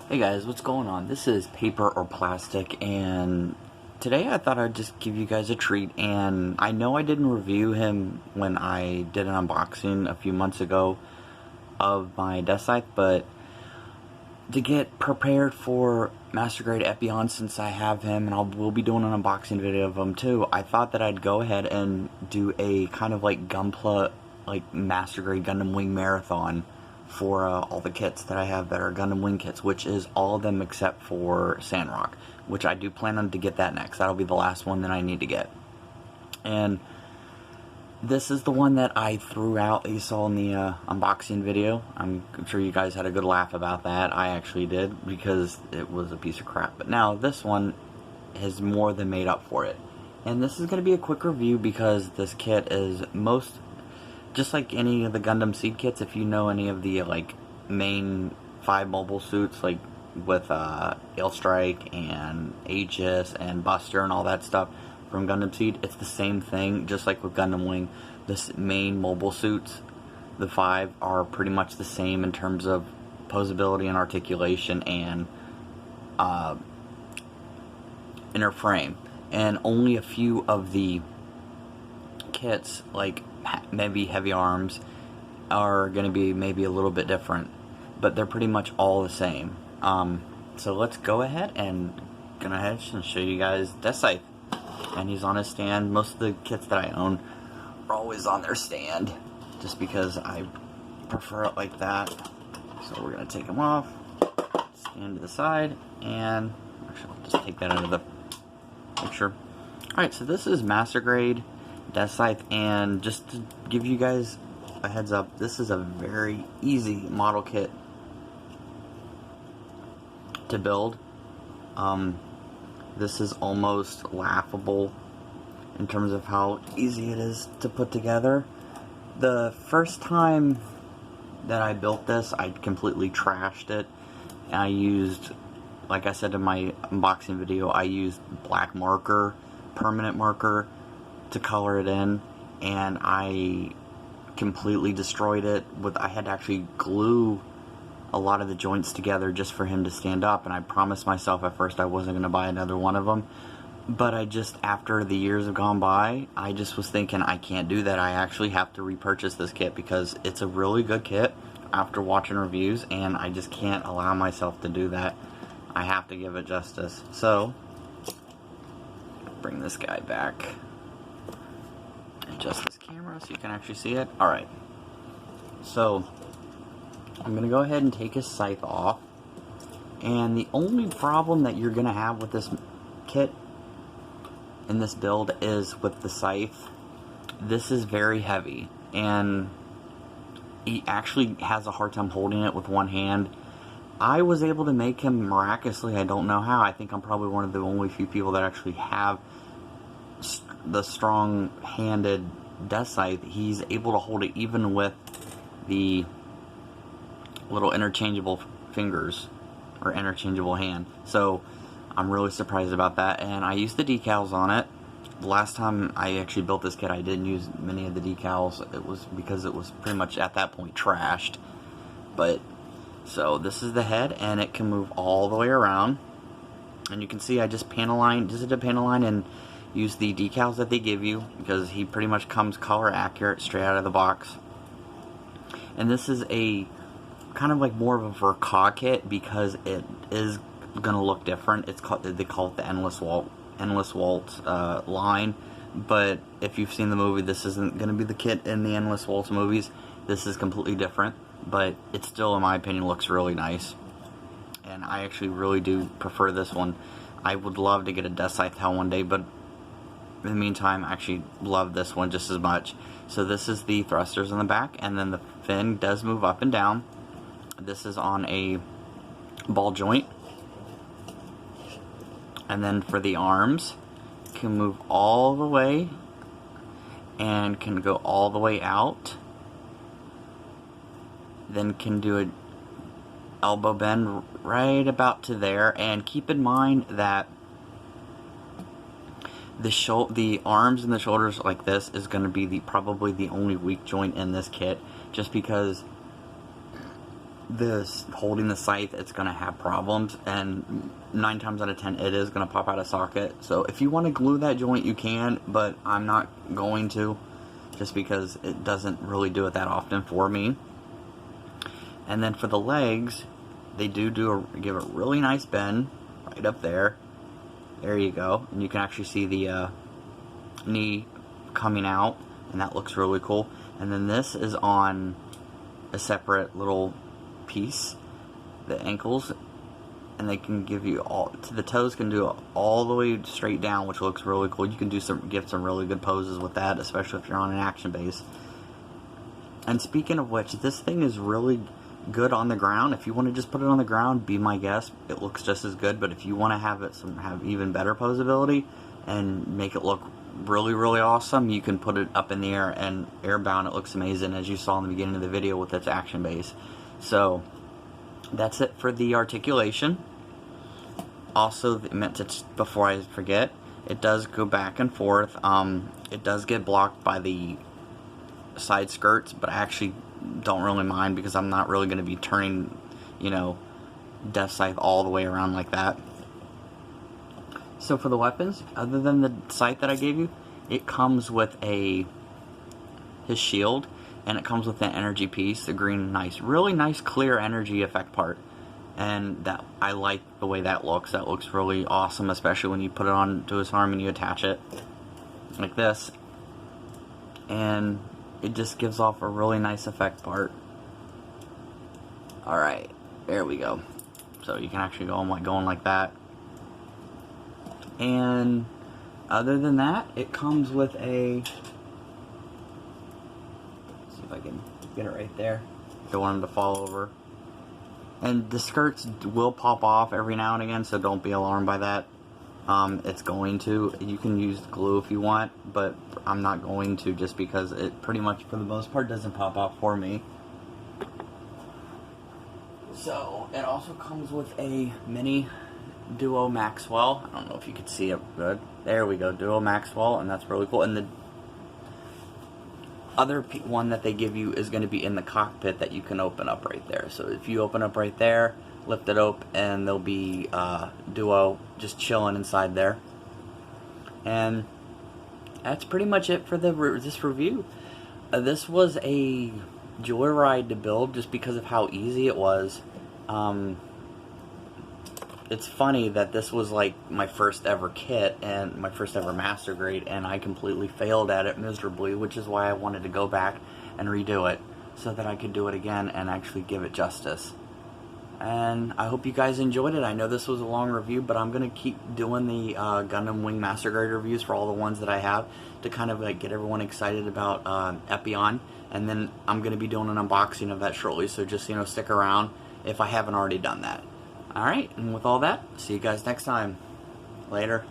Hey guys, what's going on? This is Paper or Plastic, and today I thought I'd just give you guys a treat. And I know I didn't review him when I did an unboxing a few months ago of my Deathscythe, but to get prepared for Master Grade Epion, since I have him and we'll be doing an unboxing video of him too, I thought that I'd go ahead and do a kind of like Gunpla, like Master Grade Gundam Wing Marathon for all the kits that I have that are Gundam Wing kits, which is all of them except for Sandrock, which I do plan on to get that next. That'll be the last one that I need to get. And this is the one that I threw out that you saw in the unboxing video. I'm sure you guys had a good laugh about that. I actually did, because it was a piece of crap. But now this one has more than made up for it. And this is going to be a quick review because this kit is just like any of the Gundam Seed kits. If you know any of the like main 5 mobile suits, like with Ailstrike and Aegis and Buster and all that stuff from Gundam Seed, it's the same thing. Just like with Gundam Wing, the main mobile suits, the 5, are pretty much the same in terms of posability and articulation and inner frame. And only a few of the kits, like maybe Heavy Arms, are going to be maybe a little bit different, but they're pretty much all the same. So let's go ahead and show you guys Deathscythe. And he's on his stand. Most of the kits that I own are always on their stand, just because I prefer it like that. So we're going to take him off, stand to the side, and actually I'll just take that out of the picture. Alright, so this is Master Grade Deathscythe, and just to give you guys a heads up, this is a very easy model kit to build. This is almost laughable in terms of how easy it is to put together. The first time that I built this, I completely trashed it. And I used, like I said in my unboxing video, I used black marker, permanent marker, to color it in, and I completely destroyed it. I had to actually glue a lot of the joints together just for him to stand up, and I promised myself at first I wasn't going to buy another one of them, but after the years have gone by, I just was thinking, I can't do that. I actually have to repurchase this kit because it's a really good kit after watching reviews, and I just can't allow myself to do that. I have to give it justice. So bring this guy back, adjust this camera so you can actually see it. Alright, so I'm going to go ahead and take his scythe off, and the only problem that you're going to have with this kit in this build is with the scythe. This is very heavy, and he actually has a hard time holding it with one hand. I was able to make him miraculously, I don't know how. I think I'm probably one of the only few people that actually have the strong-handed Deathscythe. He's able to hold it even with the little interchangeable fingers, or interchangeable hand. So I'm really surprised about that, and I used the decals on it. The last time I actually built this kit, I didn't use many of the decals. It was because it was pretty much at that point trashed. But so this is the head, and it can move all the way around, and you can see I just did a panel line and use the decals that they give you, because he pretty much comes color accurate straight out of the box. And this is a kind of like more of a Verka kit, because it is going to look different. They call it the Endless Waltz line, but if you've seen the movie, this isn't going to be the kit in the Endless Waltz movies. This is completely different, but it still, in my opinion, looks really nice, and I actually really do prefer this one. I would love to get a Deathscythe Hell one day, but in the meantime, I actually love this one just as much. So this is the thrusters in the back, and then the fin does move up and down. This is on a ball joint. And then for the arms, can move all the way and can go all the way out. Then can do an elbow bend right about to there. And keep in mind that the arms and the shoulders like this is going to be probably the only weak joint in this kit, just because this holding the scythe, it's going to have problems, and 9 times out of 10 it is going to pop out of socket. So if you want to glue that joint, you can, but I'm not going to, just because it doesn't really do it that often for me. And then for the legs, they give a really nice bend right up there. There you go, and you can actually see the knee coming out, and that looks really cool. And then this is on a separate little piece, the ankles, and they can give you the toes can do all the way straight down, which looks really cool. You can give some really good poses with that, especially if you're on an action base. And speaking of which, this thing is really good on the ground. If you want to just put it on the ground, be my guest, it looks just as good. But if you want to have even better posability and make it look really, really awesome, you can put it up in the air, and airbound it looks amazing, as you saw in the beginning of the video with its action base. So that's it for the articulation. Also, before I forget, it does go back and forth. It does get blocked by the side skirts, but I actually don't really mind, because I'm not really going to be turning, you know, Deathscythe all the way around like that. So for the weapons, other than the scythe that I gave you, it comes with his shield, and it comes with an energy piece, the green, really nice clear energy effect part. And that, I like the way that looks. That looks really awesome, especially when you put it onto his arm and you attach it like this. And it just gives off a really nice effect part. Alright, there we go. So you can actually go going like that. And other than that, it comes with let's see if I can get it right there. Don't want them to fall over. And the skirts will pop off every now and again, so don't be alarmed by that. It's going to. You can use glue if you want, but I'm not going to, just because it pretty much, for the most part, doesn't pop off for me. So, it also comes with a mini Duo Maxwell. I don't know if you could see it good. There we go, Duo Maxwell, and that's really cool. And the other one that they give you is going to be in the cockpit that you can open up right there. So if you open up right there, lift it up, and there'll be Duo just chilling inside there. And that's pretty much it for this review. This was a joyride to build, just because of how easy it was. It's funny that this was like my first ever kit and my first ever master grade, and I completely failed at it miserably, which is why I wanted to go back and redo it, so that I could do it again and actually give it justice. And I hope you guys enjoyed it. I know this was a long review, but I'm going to keep doing the Gundam Wing Master Grade reviews for all the ones that I have, to kind of like get everyone excited about Epion. And then I'm going to be doing an unboxing of that shortly, so just, you know, stick around if I haven't already done that. Alright, and with all that, see you guys next time. Later.